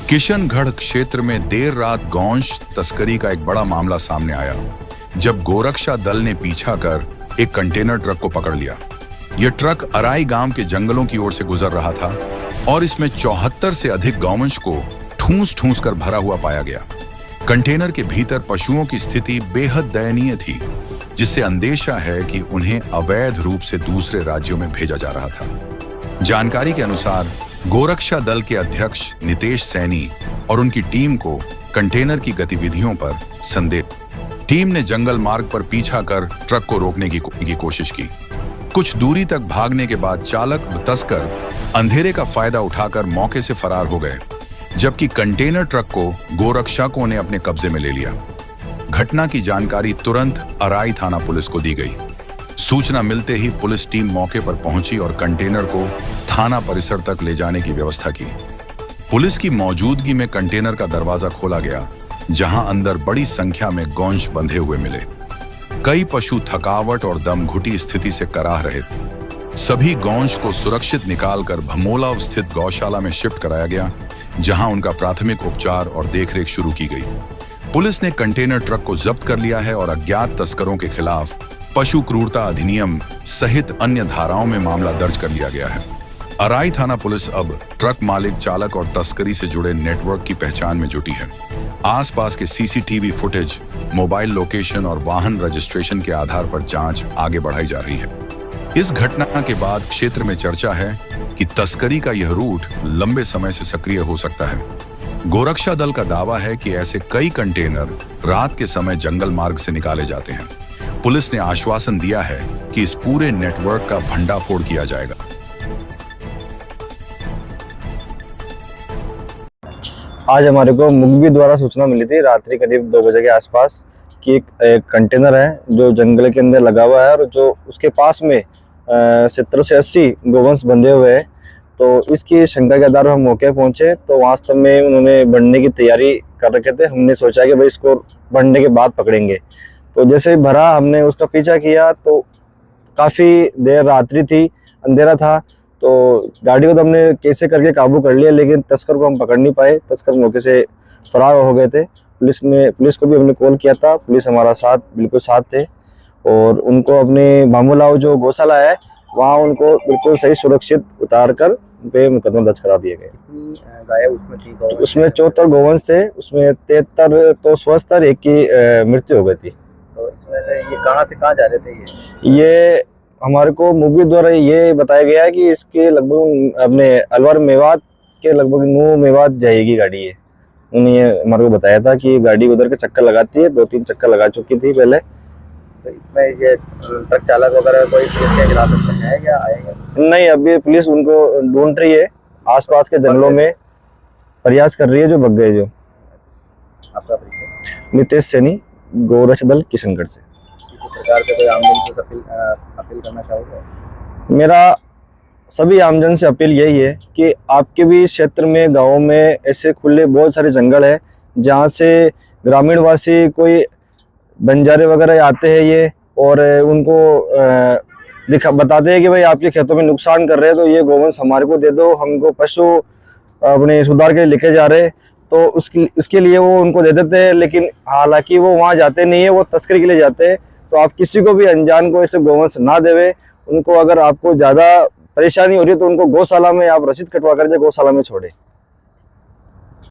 किशनगढ़ क्षेत्र में देर रात गौवंश तस्करी का एक बड़ा मामला सामने आया, जब गोरक्षा दल ने पीछा कर एक कंटेनर ट्रक को पकड़ लिया। यह ट्रक अराई गांव के जंगलों की ओर से गुजर रहा था और इसमें 74 से अधिक गौवंश को ठूंस ठूंस कर भरा हुआ पाया गया। कंटेनर के भीतर पशुओं की स्थिति बेहद दयनीय थी, जिससे अंदेशा है कि उन्हें अवैध रूप से दूसरे राज्यों में भेजा जा रहा था। जानकारी के अनुसार गोरक्षा दल के अध्यक्ष नितेश सैनी और उनकी टीम को कंटेनर की गतिविधियों पर संदेह। टीम ने जंगल मार्ग पर पीछा कर ट्रक को रोकने की कोशिश की। कुछ दूरी तक भागने के बाद चालक व तस्कर अंधेरे का फायदा उठाकर मौके से फरार हो गए, जबकि कंटेनर ट्रक को गोरक्षकों ने अपने कब्जे में ले लिया। घटना की जानकारी तुरंत अराई थाना पुलिस को दी गई। सूचना मिलते ही पुलिस टीम मौके पर पहुंची और कंटेनर को थाना परिसर तक ले जाने की व्यवस्था की। पुलिस की मौजूदगी में कंटेनर का दरवाजा खोला गया, जहां अंदर बड़ी संख्या में गौवंश बंधे हुए मिले। कई पशु थकावट और दम घुटी स्थिति से कराह रहे। सभी गौवंश को सुरक्षित निकालकर भमोला स्थित गौशाला में शिफ्ट कराया गया, जहां उनका प्राथमिक उपचार और देखरेख शुरू की गई। पुलिस ने कंटेनर ट्रक को जब्त कर लिया है और अज्ञात तस्करों के खिलाफ पशु क्रूरता अधिनियम सहित अन्य धाराओं में मामला दर्ज कर लिया गया है। अराई थाना पुलिस अब ट्रक मालिक, चालक और तस्करी से जुड़े नेटवर्क की पहचान में जुटी है। आसपास के सीसीटीवी फुटेज, मोबाइल लोकेशन और वाहन रजिस्ट्रेशन के आधार पर जांच आगे बढ़ाई जा रही है। इस घटना के बाद क्षेत्र में चर्चा है कि तस्करी का यह रूट लंबे समय से सक्रिय हो सकता है। गोरक्षा दल का दावा है कि ऐसे कई कंटेनर रात के समय जंगल मार्ग से निकाले जाते हैं। पुलिस ने आश्वासन दिया है कि इस पूरे नेटवर्क का भंडाफोड़ किया जाएगा। आज हमारे को मुखबिर द्वारा सूचना मिली थी रात्रि करीब 2 बजे के आसपास कि एक कंटेनर है जो जंगल के अंदर लगा हुआ है और जो उसके पास में 70 से 80 गोवंश बंधे हुए हैं। तो इसकी शंका के आधार पर हम मौके पहुंचे तो वास्तव में उन्होंने बढ़ने की तैयारी कर रखे थे। हमने सोचा कि भाई इसको बढ़ने के बाद पकड़ेंगे। तो जैसे ही भरा, हमने उसका पीछा किया तो काफ़ी देर रात्रि थी, अंधेरा था, तो गाड़ी को तो हमने कैसे करके काबू कर लिया, लेकिन तस्कर को हम पकड़ नहीं पाए। तस्कर मौके से फरार हो गए थे। पुलिस को भी हमने कॉल किया था। पुलिस हमारा बिल्कुल साथ थे और उनको अपने भामूलाव जो गौशाला है वहाँ उनको बिल्कुल सही सुरक्षित उतार कर पे मुकदमा दर्ज करा दिए गए। गाय उसमें थी? उसमें 74 गोवंश थे, उसमें 73 तो स्वस्थ और एक की मृत्यु हो गई थी। तो इसमें से ये कहाँ से कहाँ जा रहे थे? ये हमारे को मुखबिर द्वारा ये बताया गया है कि इसके लगभग अपने अलवर मेवात के लगभग 9 मेवात जाएगी गाड़ी। ये उन्होंने ये हमारे को बताया था कि गाड़ी उधर के चक्कर लगाती है, 2-3 चक्कर लगा चुकी थी पहले। तो इसमें ये ट्रक चालक वगैरह कोई पुलिस के खिलाफ है या आएगा? नहीं, अभी पुलिस उनको ढूंढ रही है, आसपास के जंगलों में प्रयास कर रही है जो भग गए। जो आपका परिचय? नितेश सैनी, गोरक्षा दल, किशनगढ़ से। किसी प्रकार के कोई आमजन से अपील करना चाहोगे? मेरा सभी आमजन से अपील यही है कि आपके भी क्षेत्र में, गाँव में ऐसे खुले बहुत सारे जंगल है जहाँ से ग्रामीणवासी कोई बंजारे वगैरह आते हैं ये और उनको बताते हैं कि भाई आपके खेतों में नुकसान कर रहे हैं, तो ये गोवंश हमारे को दे दो, हमको पशु अपने सुधार के लिए लेके जा रहे, तो उसके लिए वो उनको दे देते हैं। लेकिन हालांकि वो वहाँ जाते नहीं है, वो तस्करी के लिए जाते हैं। तो आप किसी को भी अनजान को ऐसे गोवंश ना देवे। उनको अगर आपको ज़्यादा परेशानी हो रही है तो उनको गौशाला में आप रसीद कटवा कर गौशाला में छोड़े।